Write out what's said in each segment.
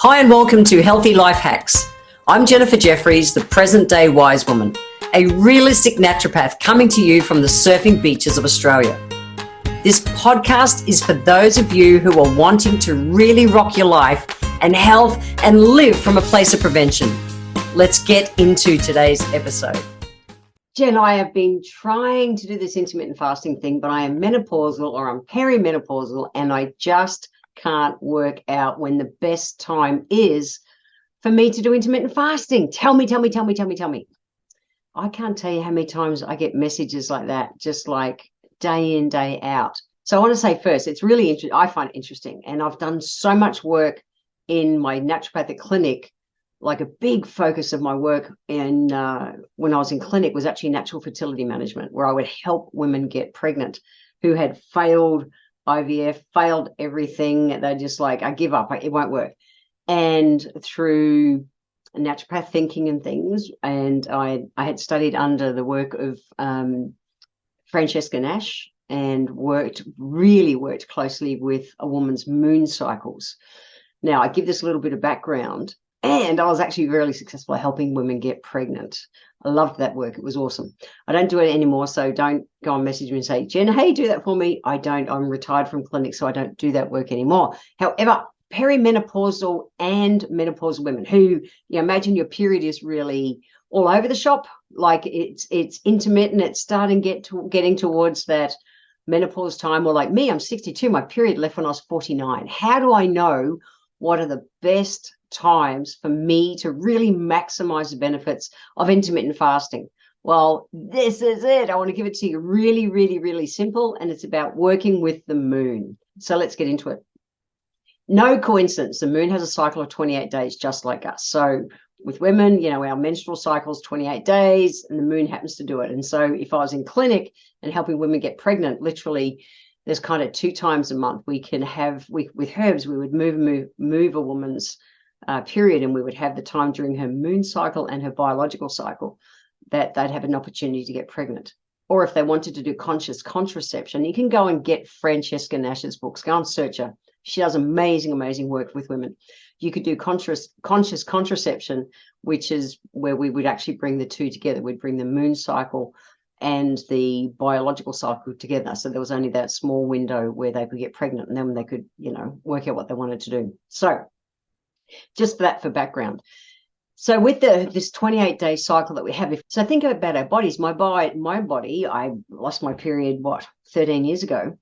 Hi and welcome to Healthy Life Hacks. I'm Jennifer Jefferies, the present-day wise woman, a realistic naturopath coming to you from the surfing beaches of Australia. This podcast is for those of you who are wanting to really rock your life and health and live from a place of prevention. Let's get into today's episode. Jen, I have been trying to do this intermittent fasting thing, but I am menopausal or I'm perimenopausal and I just can't work out when the best time is for me to do intermittent fasting. Tell me. I can't tell you how many times I get messages like that, just like day in, day out. So I want to say first, it's really interesting. I find it interesting. And I've done so much work in my naturopathic clinic. Like a big focus of my work in when I was in clinic was actually natural fertility management, where I would help women get pregnant who had failed IVF, failed everything. They're just like, I give up, it won't work. And through naturopath thinking and things, and I had studied under the work of Francesca Nash and really worked closely with a woman's moon cycles. Now, I give this a little bit of background, and I was actually really successful at helping women get pregnant. I loved that work. It was awesome. I don't do it anymore, so don't go and message me and say, Jen, hey, do that for me. I don't. I'm retired from clinic, so I don't do that work anymore. However, perimenopausal and menopausal women who, imagine your period is really all over the shop, like it's intermittent, it's starting getting towards that menopause time, or like me, I'm 62, my period left when I was 49. How do I know what are the best times for me to really maximize the benefits of intermittent fasting? Well, this is it. I want to give it to you really, really, really simple, and it's about working with the moon. So let's get into it. No coincidence, the moon has a cycle of 28 days just like us. So with women, our menstrual cycle is 28 days and the moon happens to do it. And so if I was in clinic and helping women get pregnant, literally there's kind of 2 times a month we can have, with herbs, we would move a woman's period, and we would have the time during her moon cycle and her biological cycle that they'd have an opportunity to get pregnant. Or if they wanted to do conscious contraception, you can go and get Francesca Nash's books. Go and search her. She does amazing work with women. You could do conscious contraception, which is where we would actually bring the two together. We'd bring the moon cycle and the biological cycle together. So there was only that small window where they could get pregnant, and then they could, work out what they wanted to do. So just that for background. So with this 28-day cycle that we have, so think about our bodies. My body, I lost my period, 13 years ago.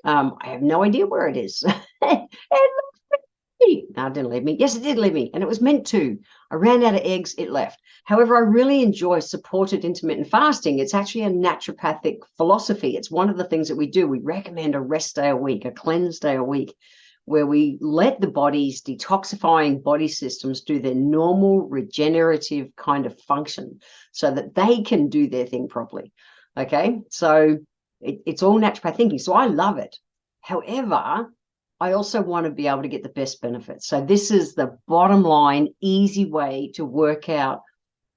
I have no idea where it is. No, it didn't leave me. Yes, it did leave me, and it was meant to. I ran out of eggs, it left. However, I really enjoy supported intermittent fasting. It's actually a naturopathic philosophy. It's one of the things that we do. We recommend a rest day a week, a cleanse day a week, where we let the body's detoxifying body systems do their normal regenerative kind of function so that they can do their thing properly. Okay, so it's all naturopath thinking. So I love it. However, I also want to be able to get the best benefits. So this is the bottom line, easy way to work out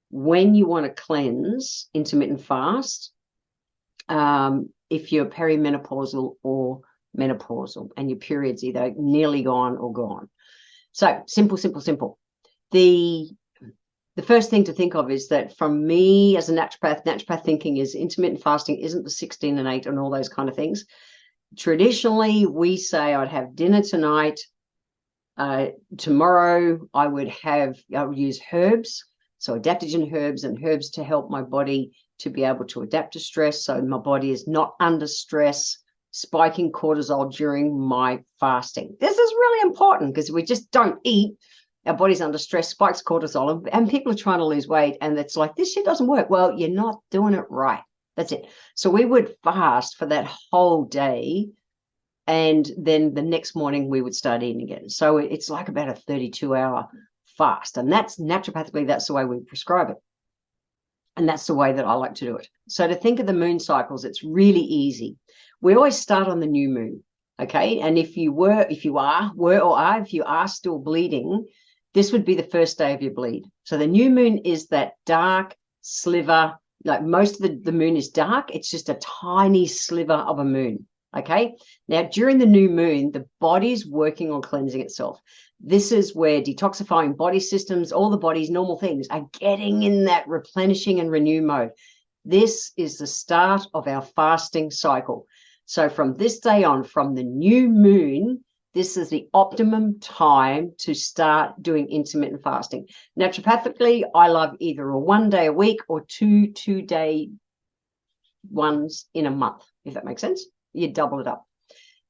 when you want to cleanse, intermittent fast, if you're perimenopausal or menopausal and your period's either nearly gone or gone. So simple. The first thing to think of is that from me as a naturopath thinking is intermittent fasting isn't the 16 and 8 and all those kind of things. Traditionally, we say I'd have dinner tonight. Tomorrow I would use herbs, so adaptogen herbs and herbs to help my body to be able to adapt to stress, so my body is not under stress, spiking cortisol during my fasting. This is really important because we just don't eat. Our body's under stress, spikes cortisol, and people are trying to lose weight, and it's like, this shit doesn't work. Well, you're not doing it right. That's it. So we would fast for that whole day, and then the next morning we would start eating again. So it's like about a 32-hour fast, and that's naturopathically, that's the way we prescribe it. And that's the way that I like to do it. So to think of the moon cycles, it's really easy. We always start on the new moon, okay? And if you are still bleeding, this would be the first day of your bleed. So the new moon is that dark sliver, like most of the moon is dark. It's just a tiny sliver of a moon, Okay. Now, during the new moon, the body's working on cleansing itself. This is where detoxifying body systems, all the body's normal things, are getting in that replenishing and renew mode. This is the start of our fasting cycle. So from this day on, from the new moon, this is the optimum time to start doing intermittent fasting. Naturopathically, I love either a 1 day a week or two-day ones in a month, if that makes sense. You double it up.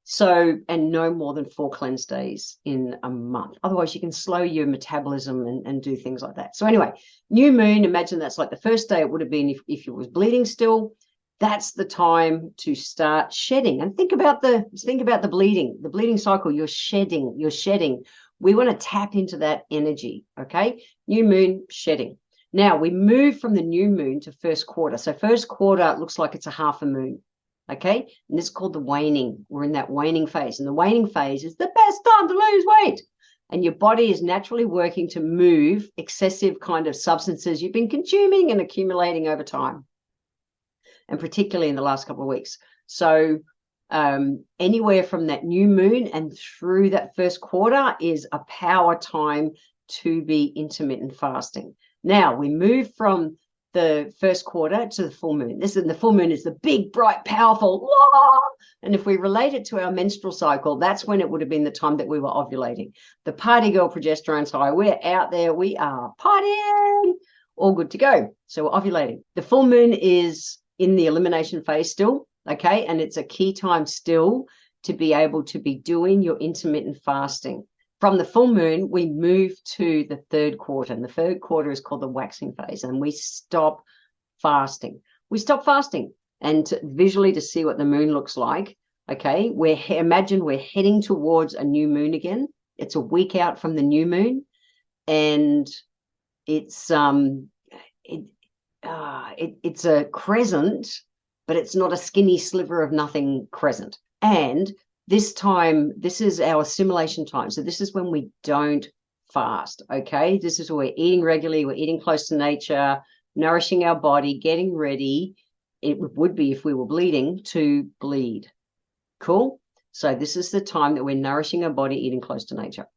So, and no more than 4 cleanse days in a month. Otherwise, you can slow your metabolism and do things like that. So anyway, new moon, imagine that's like the first day it would have been if you was bleeding still. That's the time to start shedding. And think about the bleeding cycle. You're shedding. We want to tap into that energy, okay? New moon, shedding. Now, we move from the new moon to first quarter. So first quarter looks like it's a half a moon. Okay, and this is called the waning. We're in that waning phase, and the waning phase is the best time to lose weight. And your body is naturally working to move excessive kind of substances you've been consuming and accumulating over time, and particularly in the last couple of weeks. So anywhere from that new moon and through that first quarter is a power time to be intermittent fasting. Now we move from the first quarter to the full moon. The full moon is the big, bright, powerful, and if we relate it to our menstrual cycle, that's when it would have been the time that we were ovulating. The party girl progesterone's high. We're out there. We are partying. All good to go. So we're ovulating. The full moon is in the elimination phase still, okay? And it's a key time still to be able to be doing your intermittent fasting. From the full moon, we move to the third quarter, and the third quarter is called the waxing phase, and we stop fasting. And visually to see what the moon looks like, okay, imagine we're heading towards a new moon again. It's a week out from the new moon, and it's a crescent, but it's not a skinny sliver of nothing crescent. And this time, this is our assimilation time. So this is when we don't fast, okay? This is where we're eating regularly, we're eating close to nature, nourishing our body, getting ready. It would be, if we were bleeding, to bleed. Cool? So this is the time that we're nourishing our body, eating close to nature.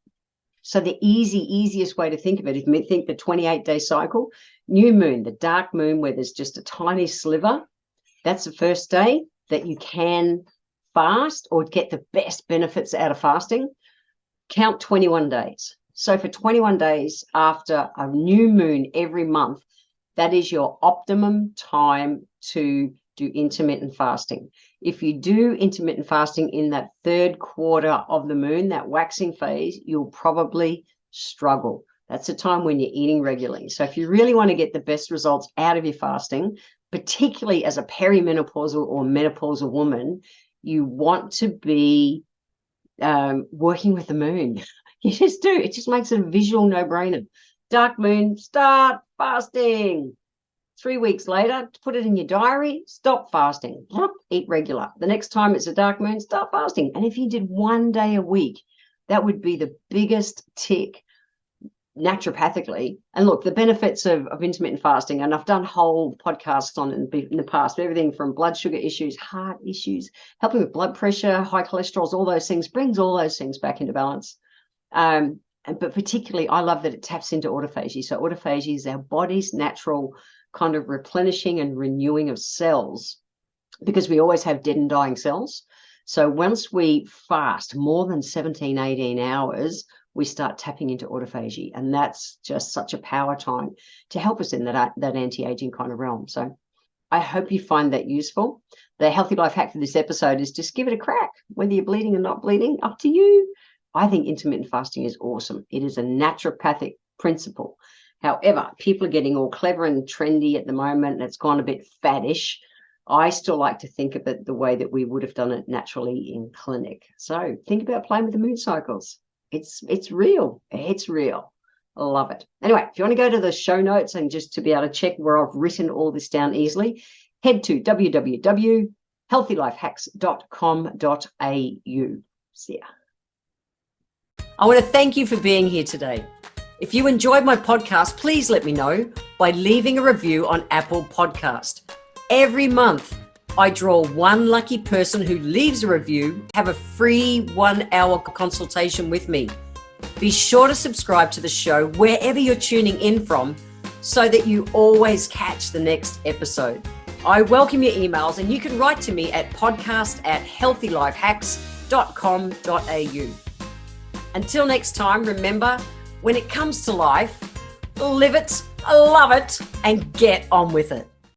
So the easiest way to think of it, if you think the 28-day cycle, new moon, the dark moon where there's just a tiny sliver, that's the first day that you can fast or get the best benefits out of fasting. Count 21 days. So for 21 days after a new moon every month, that is your optimum time to do intermittent fasting. If you do intermittent fasting in that third quarter of the moon, that waxing phase, you'll probably struggle. That's a time when you're eating regularly. So if you really want to get the best results out of your fasting, particularly as a perimenopausal or menopausal woman, you want to be working with the moon. You just do. It just makes it a visual no-brainer. Dark moon, start fasting. 3 weeks later, put it in your diary, stop fasting. Eat regular. The next time it's a dark moon, start fasting. And if you did 1 day a week, that would be the biggest tick naturopathically. And look, the benefits of intermittent fasting, and I've done whole podcasts on it in the past, everything from blood sugar issues, heart issues, helping with blood pressure, high cholesterol, all those things, brings all those things back into balance. But particularly, I love that it taps into autophagy. So autophagy is our body's natural kind of replenishing and renewing of cells, because we always have dead and dying cells. So once we fast more than 17, 18 hours, we start tapping into autophagy. And that's just such a power time to help us in that anti-aging kind of realm. So I hope you find that useful. The healthy life hack for this episode is just give it a crack. Whether you're bleeding or not bleeding, up to you. I think intermittent fasting is awesome. It is a naturopathic principle. However, people are getting all clever and trendy at the moment, and it's gone a bit faddish. I still like to think of it the way that we would have done it naturally in clinic. So think about playing with the moon cycles. It's real. It's real. I love it. Anyway, if you want to go to the show notes and just to be able to check where I've written all this down easily, head to www.healthylifehacks.com.au. See ya. I want to thank you for being here today. If you enjoyed my podcast, please let me know by leaving a review on Apple Podcast. Every month, I draw one lucky person who leaves a review, have a free 1-hour consultation with me. Be sure to subscribe to the show wherever you're tuning in from so that you always catch the next episode. I welcome your emails, and you can write to me at podcast@healthylifehacks.com.au. Until next time, remember, when it comes to life, live it, love it, and get on with it.